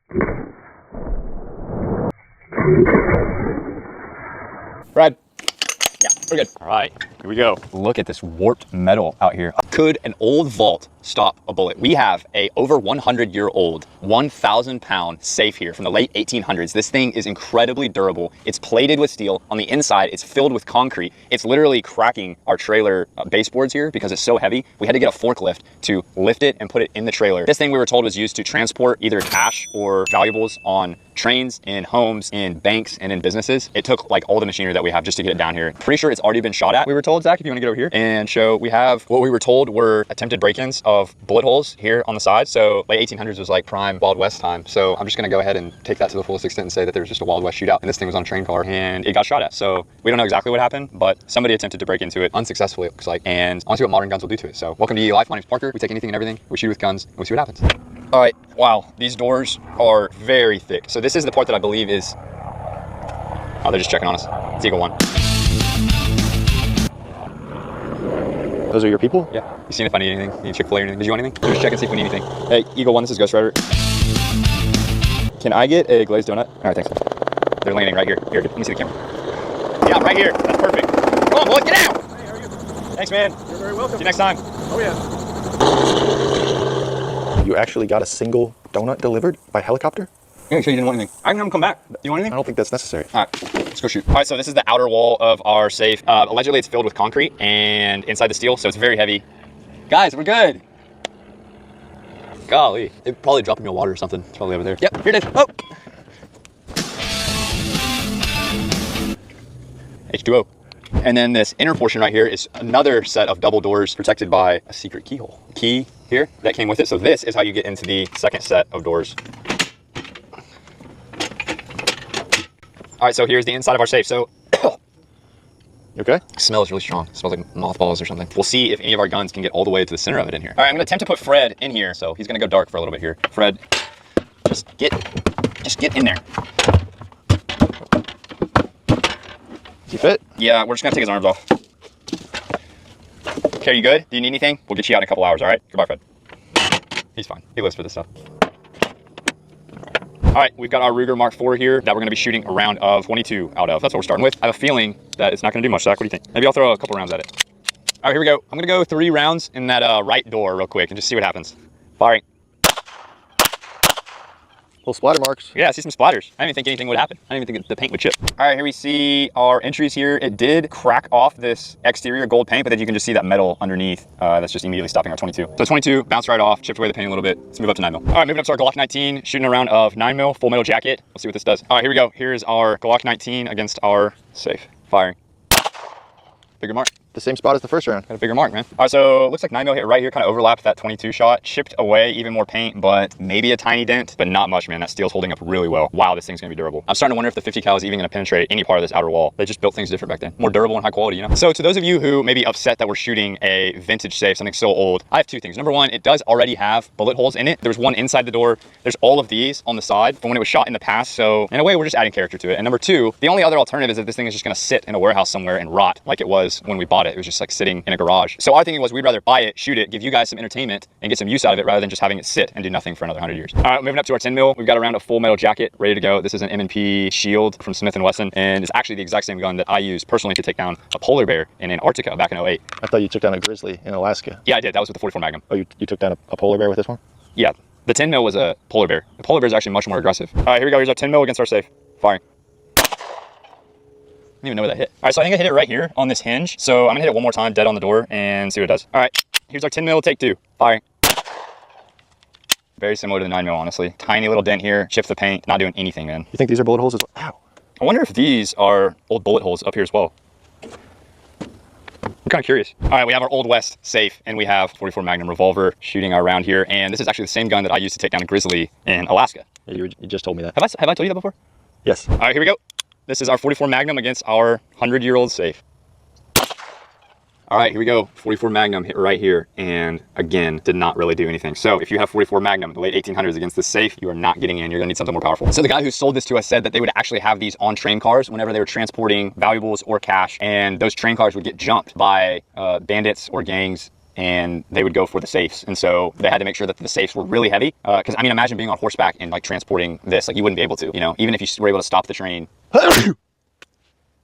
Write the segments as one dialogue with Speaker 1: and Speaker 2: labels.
Speaker 1: Brad. Yeah, we're good. All right, here we go. Look at this warped metal out here. Could an old vault stop a bullet? We have a over 100-year-old, 1,000-pound safe here from the late 1800s. This thing is incredibly durable. It's plated with steel. On the inside, it's filled with concrete. It's literally cracking our trailer baseboards here because it's so heavy. We had to get a forklift to lift it and put it in the trailer. This thing, we were told, was used to transport either cash or valuables on trains, in homes, in banks, and in businesses. It took like all the machinery that we have just to get it down here. Pretty sure it's already been shot at. We were told, Zach, if you want to get over here and show, we have what we were told were attempted break-ins of bullet holes here on the side. So late 1800s was like prime Wild West time. So I'm just gonna go ahead and take that to the fullest extent and say that there was just a Wild West shootout and this thing was on a train car and it got shot at. So we don't know exactly what happened, but somebody attempted to break into it unsuccessfully, it looks like. And I want to see what modern guns will do to it. So welcome to EE Life. My name's Parker. We take anything and everything. We shoot with guns and we see what happens. All right, wow, these doors are very thick. So this is the part that I believe is, oh, they're just checking on us. It's Eagle 1.
Speaker 2: Those are your people?
Speaker 1: Yeah. You seen if I need anything? Need Chick-fil-A or anything? Did you want anything? Just check and see if we need anything. Hey, Eagle 1, this is Ghost Rider. Can I get a glazed donut? All right, thanks. They're landing right here. Here, let me see the camera. Yeah, right here. That's perfect. Come on, boy, get out!
Speaker 3: Hey, how are you?
Speaker 1: Thanks, man.
Speaker 3: You're very welcome.
Speaker 1: See you next time.
Speaker 3: Oh, yeah.
Speaker 2: You actually got a single donut delivered by helicopter?
Speaker 1: Yeah, so you didn't want anything. I can have them come back. Do you want
Speaker 2: I
Speaker 1: anything?
Speaker 2: don't think that's necessary.
Speaker 1: All right, let's go shoot. All right, so this is the outer wall of our safe. Allegedly, it's filled with concrete and inside the steel, so it's very heavy. Guys, we're good. Golly. It probably dropped me a water or something. It's probably over there. Yep, here it is. Oh! H2O. And then this inner portion right here is another set of double doors protected by a secret keyhole. Key here that came with it. So this is how you get into the second set of doors. All right, so here's the inside of our safe. So,
Speaker 2: You okay?
Speaker 1: smell is really strong. It smells like mothballs or something. We'll see if any of our guns can get all the way to the center of it in here. All right, I'm gonna attempt to put Fred in here. So he's gonna go dark for a little bit here. Fred, just get in there.
Speaker 2: Does he fit?
Speaker 1: Yeah, we're just gonna take his arms off. Okay, you good? Do you need anything? We'll get you out in a couple hours, all right? Goodbye, Fred. He's fine. He lives for this stuff. All right, we've got our Ruger Mark IV here that we're gonna be shooting a round of 22 out of. That's what we're starting with. I have a feeling that it's not gonna do much, Zach. What do you think? Maybe I'll throw a couple rounds at it. All right, here we go. I'm gonna go 3 rounds in that right door real quick and just see what happens. Firing.
Speaker 2: Little splatter marks.
Speaker 1: Yeah, I see some splatters. I didn't even think anything would happen. I didn't even think the paint would chip. All right, here we see our entries here. It did crack off this exterior gold paint, but then you can just see that metal underneath. That's just immediately stopping our 22. So 22 bounced right off, chipped away the paint a little bit. Let's move up to 9mm. All right, moving up to our Glock 19, shooting a round of 9mm full metal jacket. We'll see what this does. All right, here we go. Here's our Glock 19 against our safe. Firing. Bigger mark.
Speaker 2: The same spot as the first round.
Speaker 1: Got a bigger mark, man. All right, so it looks like 9mm hit right here, kind of overlapped that 22 shot, chipped away even more paint, but maybe a tiny dent, but not much, man. That steel's holding up really well. Wow, this thing's gonna be durable. I'm starting to wonder if the 50 cal is even gonna penetrate any part of this outer wall. They just built things different back then. More durable and high quality, you know? So to those of you who may be upset that we're shooting a vintage safe, something so old, I have 2 things. Number 1, it does already have bullet holes in it. There's one inside the door. There's all of these on the side from when it was shot in the past. So in a way, we're just adding character to it. And number 2, the only other alternative is that this thing is just gonna sit in a warehouse somewhere and rot like it was when we bought it. It was just like sitting in a garage. So our thinking was we'd rather buy it, shoot it, give you guys some entertainment and get some use out of it rather than just having it sit and do nothing for another 100 years. All right, moving up to our 10mm. We've got a round of full metal jacket ready to go. This is an M&P Shield from Smith & Wesson, and it's actually the exact same gun that I used personally to take down a polar bear in Antarctica back in 08.
Speaker 2: I thought you took down a grizzly in Alaska.
Speaker 1: Yeah, I did. That was with the 44 Magnum.
Speaker 2: Oh, you took down a polar bear with this one?
Speaker 1: Yeah, the 10mm was a polar bear. The polar bear is actually much more aggressive. All right, here we go. Here's our 10mm against our safe. Firing. I didn't even know where that hit. All right, so I think I hit it right here on this hinge. So I'm gonna hit it one more time, dead on the door, and see what it does. All right, here's our 10mm, take 2. Firing. Very similar to the 9mm, honestly. Tiny little dent here, chipped the paint, not doing anything, man.
Speaker 2: You think these are bullet holes as well? Ow.
Speaker 1: I wonder if these are old bullet holes up here as well. I'm kind of curious. All right, we have our Old West safe, and we have 44 Magnum revolver shooting our round here, and this is actually the same gun that I used to take down a grizzly in Alaska.
Speaker 2: Yeah, you just told me that.
Speaker 1: Have I told you that before?
Speaker 2: Yes.
Speaker 1: All right, here we go. This is our 44 Magnum against our 100-year-old safe. All right, here we go. 44 Magnum hit right here, and again, did not really do anything. So if you have 44 Magnum in the late 1800s against this safe, you are not getting in. You're gonna need something more powerful. So the guy who sold this to us said that they would actually have these on train cars whenever they were transporting valuables or cash, and those train cars would get jumped by bandits or gangs and they would go for the safes. And so they had to make sure that the safes were really heavy. Because I mean, imagine being on horseback and like transporting this, like you wouldn't be able to, you know, even if you were able to stop the train.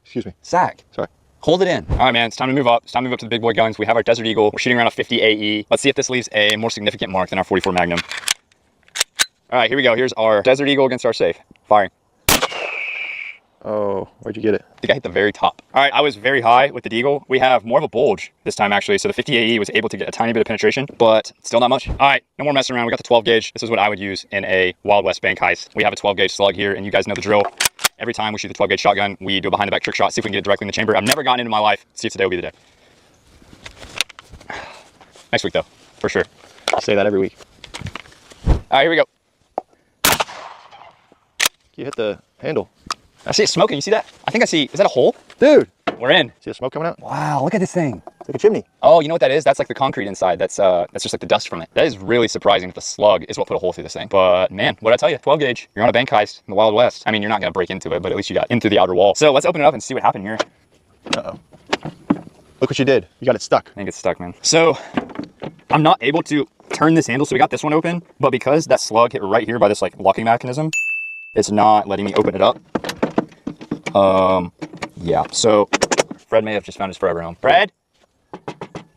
Speaker 2: Excuse me.
Speaker 1: Zach.
Speaker 2: Sorry.
Speaker 1: Hold it in. All right, man, it's time to move up. It's time to move up to the big boy guns. We have our Desert Eagle. We're shooting around a 50 AE. Let's see if this leaves a more significant mark than our 44 Magnum. All right, here we go. Here's our Desert Eagle against our safe. Firing.
Speaker 2: Oh, where'd you get it?
Speaker 1: I think I hit the very top. All right, I was very high with the Deagle. We have more of a bulge this time, actually. So the 50 AE was able to get a tiny bit of penetration, but still not much. All right, no more messing around. We got the 12 gauge. This is what I would use in a Wild West bank heist. We have a 12 gauge slug here, and you guys know the drill. Every time we shoot the 12 gauge shotgun, we do a behind the back trick shot, see if we can get it directly in the chamber. I've never gotten into my life. See if today will be the day. Next week, though, for sure.
Speaker 2: I say that every week.
Speaker 1: All right, here we go.
Speaker 2: You hit the handle.
Speaker 1: I see it smoking. You see that? I think I see. Is that a hole?
Speaker 2: Dude!
Speaker 1: We're in.
Speaker 2: See the smoke coming out?
Speaker 1: Wow, look at this thing.
Speaker 2: It's like a chimney.
Speaker 1: Oh, you know what that is? That's like the concrete inside. That's just like the dust from it. That is really surprising that the slug is what put a hole through this thing. But man, what'd I tell you? 12 gauge. You're on a bank heist in the Wild West. I mean, you're not gonna break into it, but at least you got in through the outer wall. So let's open it up and see what happened here.
Speaker 2: Uh-oh. Look what you did. You got it stuck.
Speaker 1: I think it's stuck, man. So I'm not able to turn this handle, so we got this one open, but because that slug hit right here by this like locking mechanism, it's not letting me open it up. Yeah, so Fred may have just found his forever home. Fred,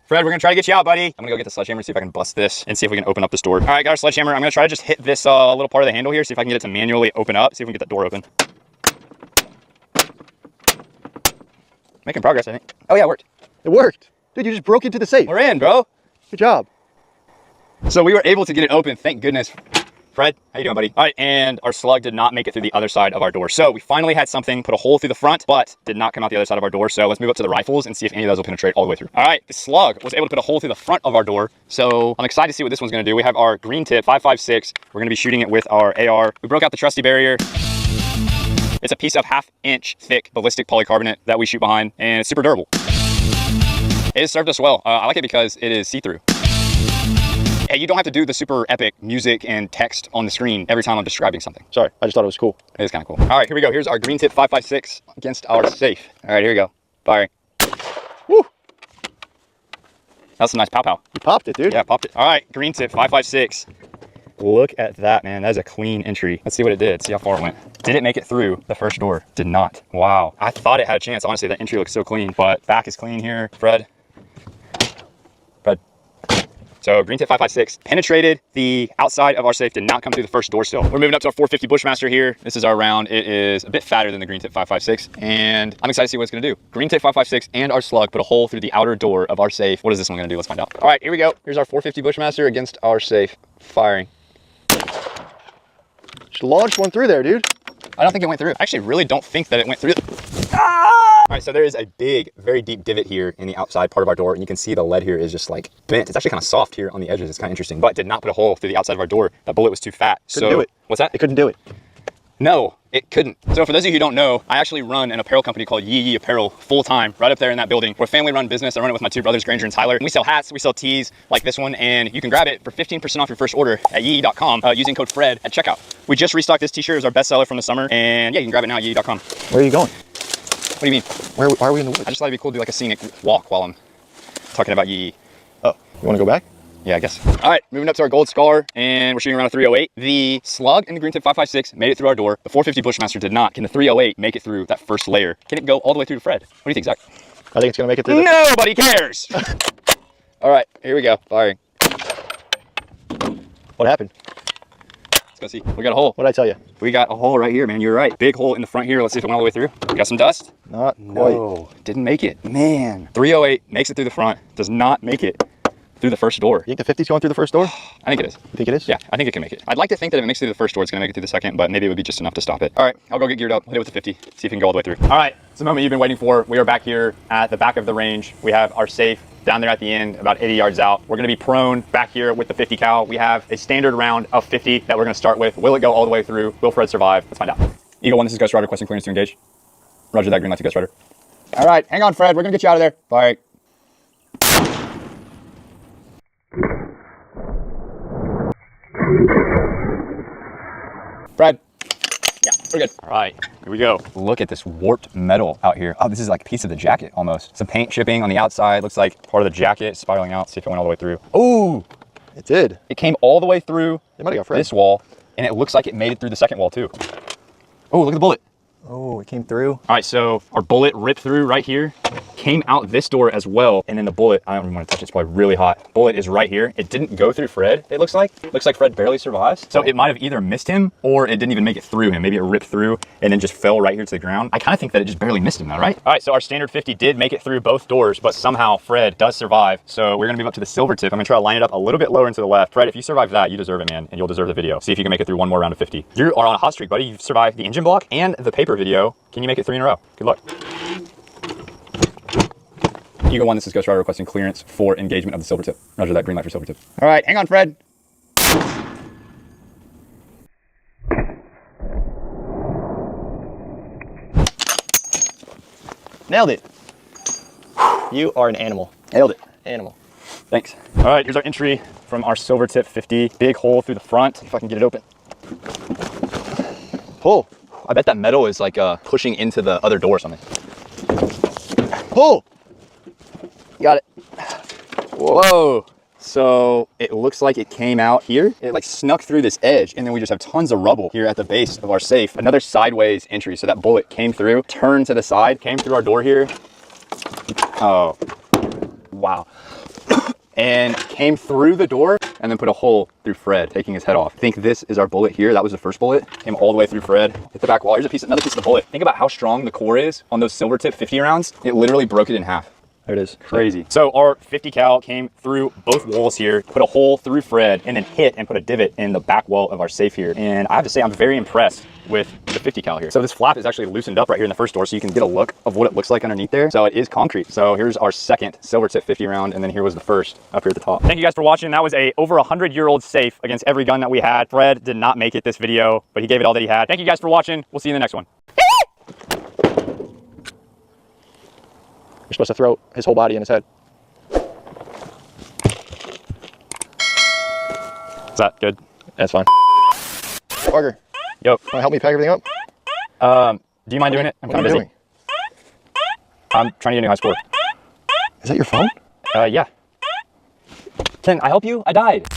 Speaker 1: we're gonna try to get you out, buddy. I'm gonna go get the sledgehammer, see if I can bust this and see if we can open up this door. All right, got our sledgehammer. I'm gonna try to just hit this little part of the handle here, see if I can get it to manually open up, see if we can get that door open. Making progress, I think. Oh yeah, it worked.
Speaker 2: It worked. Dude, you just broke into the safe.
Speaker 1: We're in, bro.
Speaker 2: Good job.
Speaker 1: So we were able to get it open, thank goodness. Fred, how you doing, buddy? All right, and our slug did not make it through the other side of our door. So we finally had something put a hole through the front, but did not come out the other side of our door. So let's move up to the rifles and see if any of those will penetrate all the way through. All right, the slug was able to put a hole through the front of our door. So I'm excited to see what this one's gonna do. We have our green tip 5.56. We're gonna be shooting it with our AR. We broke out the trusty barrier. It's a piece of 1/2 inch thick ballistic polycarbonate that we shoot behind, and it's super durable. It has served us well. I like it because it is see-through. Hey, you don't have to do the super epic music and text on the screen every time I'm describing something.
Speaker 2: Sorry, I just thought it was cool.
Speaker 1: It is kind of cool. All right, here we go. Here's our green tip 5.56 against our safe. All right, here we go. Firing.
Speaker 2: Woo!
Speaker 1: That's a nice pow-pow.
Speaker 2: You popped it, dude.
Speaker 1: Yeah, popped it. All right, green tip 5.56. Look at that, man. That is a clean entry. Let's see what it did. See how far it went. Did it make it through the first door? Did not. Wow. I thought it had a chance. Honestly, that entry looks so clean, but back is clean here. Fred. So green tip 5.56 penetrated the outside of our safe, did not come through the first door still. We're moving up to our 450 Bushmaster here. This is our round. It is a bit fatter than the green tip 5.56, and I'm excited to see what it's gonna do. Green tip 5.56 and our slug put a hole through the outer door of our safe. What is this one gonna do? Let's find out. All right, here we go. Here's our 450 Bushmaster against our safe. Firing.
Speaker 2: Just launched one through there, dude.
Speaker 1: I don't think it went through. I actually really don't think that it went through. All right, so there is a big, very deep divot here in the outside part of our door, and you can see the lead here is just like bent. It's actually kind of soft here on the edges. It's kind of interesting, but did not put a hole through the outside of our door. That bullet was too fat.
Speaker 2: Couldn't do it.
Speaker 1: What's that?
Speaker 2: It couldn't do it.
Speaker 1: No, it couldn't. So for those of you who don't know, I actually run an apparel company called Yee Yee Apparel full time, right up there in that building. We're a family run business. I run it with my two brothers, Granger and Tyler. And we sell hats, we sell tees like this one, and you can grab it for 15% off your first order at yee.com using code FRED at checkout. We just restocked this t-shirt. It was our best seller from the summer, and yeah, you can grab it now at yee.com.
Speaker 2: Where are you going?
Speaker 1: What do you mean?
Speaker 2: Where are we in the woods?
Speaker 1: I just thought it'd be cool to do like a scenic walk while I'm talking about Yee Yee.
Speaker 2: Oh, you want to go back?
Speaker 1: Yeah, I guess. All right, moving up to our gold scar, and we're shooting around a 308. The slug and the green tip 5.56 made it through our door. The 450 Bushmaster did not. Can the 308 make it through that first layer? Can it go all the way through to Fred? What do you think, Zach?
Speaker 2: I think it's going to make it through.
Speaker 1: Nobody cares. All right, here we go. Firing.
Speaker 2: What happened?
Speaker 1: Let's go see. We got a hole.
Speaker 2: What did I tell you?
Speaker 1: We got a hole right here, man. You're right. Big hole in the front here. Let's see if it went all the way through. We got some dust.
Speaker 2: Not quite.
Speaker 1: No, didn't make it. Man. 308 makes it through the front. Does not make it through the first door.
Speaker 2: You think the 50's going through the first door?
Speaker 1: I think it is.
Speaker 2: You think it is?
Speaker 1: Yeah, I think it can make it. I'd like to think that if it makes it through the first door, it's gonna make it through the second, but maybe it would be just enough to stop it. All right, I'll go get geared up, hit it with the 50, see if we can go all the way through. All right, it's the moment you've been waiting for. We are back here at the back of the range. We have our safe down there at the end, about 80 yards out. We're gonna be prone back here with the 50 cal. We have a standard round of 50 that we're gonna start with. Will it go all the way through? Will Fred survive? Let's find out. Eagle 1, this is Ghost Rider, requesting clearance to engage. Roger that, green light to Ghost Rider. All right, hang on, Fred. We're gonna get you out of there. All right. Fred, Yeah, we're good. All right, here we go. Look at this warped metal out here. Oh, this is like a piece of the jacket almost. Some paint chipping on the outside. Looks like part of the jacket spiraling out. See if it went all the way through. Oh,
Speaker 2: It did.
Speaker 1: it came all the way through
Speaker 2: It might have got Fred.
Speaker 1: this wall, and it looks like it made it through the second wall too. Oh, look at the bullet.
Speaker 2: Oh, it came through.
Speaker 1: All right, so our bullet ripped through right here, came out this door as well, and then the bullet, I don't even want to touch it, it's probably really hot. Bullet is right here. It didn't go through Fred, it looks like. Looks like Fred barely survives. So it might have either missed him or it didn't even make it through him. Maybe it ripped through and then just fell right here to the ground. I kind of think that it just barely missed him though, right? All right, so our standard 50 did make it through both doors, but somehow Fred does survive. So we're gonna move up to the silver tip. I'm gonna try to line it up a little bit lower into the left. Fred, if you survive that, you deserve it, man, and you'll deserve the video. See if you can make it through one more round of 50. You are on a hot streak, buddy. You've survived the engine block and the paper video. Can you make it 3 in a row? Good luck. Eagle 1, this is Ghost Rider requesting clearance for engagement of the silver tip. Roger that, green light for silver tip. All right, hang on, Fred.
Speaker 2: Nailed it. You are an animal.
Speaker 1: Nailed it.
Speaker 2: Animal.
Speaker 1: Thanks. All right, here's our entry from our silver tip 50. Big hole through the front. If I can get it open.
Speaker 2: Pull.
Speaker 1: I bet that metal is like pushing into the other door or something.
Speaker 2: Pull.
Speaker 1: Got it. Whoa. So it looks like it came out here. It like snuck through this edge, and then we just have tons of rubble here at the base of our safe. Another sideways entry. So that bullet came through, turned to the side, came through our door here. Oh, wow. And came through the door and then put a hole through Fred, taking his head off. I think this is our bullet here. That was the first bullet. Came all the way through Fred, hit the back wall. Here's another piece of the bullet. Think about how strong the core is on those silver tip 50 rounds. It literally broke it in half.
Speaker 2: There it is.
Speaker 1: Crazy. So our 50 cal came through both walls here, put a hole through Fred, and then hit and put a divot in the back wall of our safe here. And I have to say, I'm very impressed with the 50 cal here. So this flap is actually loosened up right here in the first door, so you can get a look of what it looks like underneath there. So it is concrete. So here's our second silver tip 50 round, and then here was the first up here at the top. Thank you guys for watching. That was a over 100-year-old safe against every gun that we had. Fred did not make it this video, but he gave it all that he had. Thank you guys for watching. We'll see you in the next one.
Speaker 2: You're supposed to throw his whole body in his head.
Speaker 1: Is that good?
Speaker 2: That's fine. Parker,
Speaker 1: Yo.
Speaker 2: want to help me pack everything up?
Speaker 1: Do you mind doing it? I'm
Speaker 2: What are
Speaker 1: kind
Speaker 2: you
Speaker 1: of busy.
Speaker 2: doing?
Speaker 1: I'm trying to get a new high score.
Speaker 2: Is that your phone?
Speaker 1: Yeah. Can I help you? I died.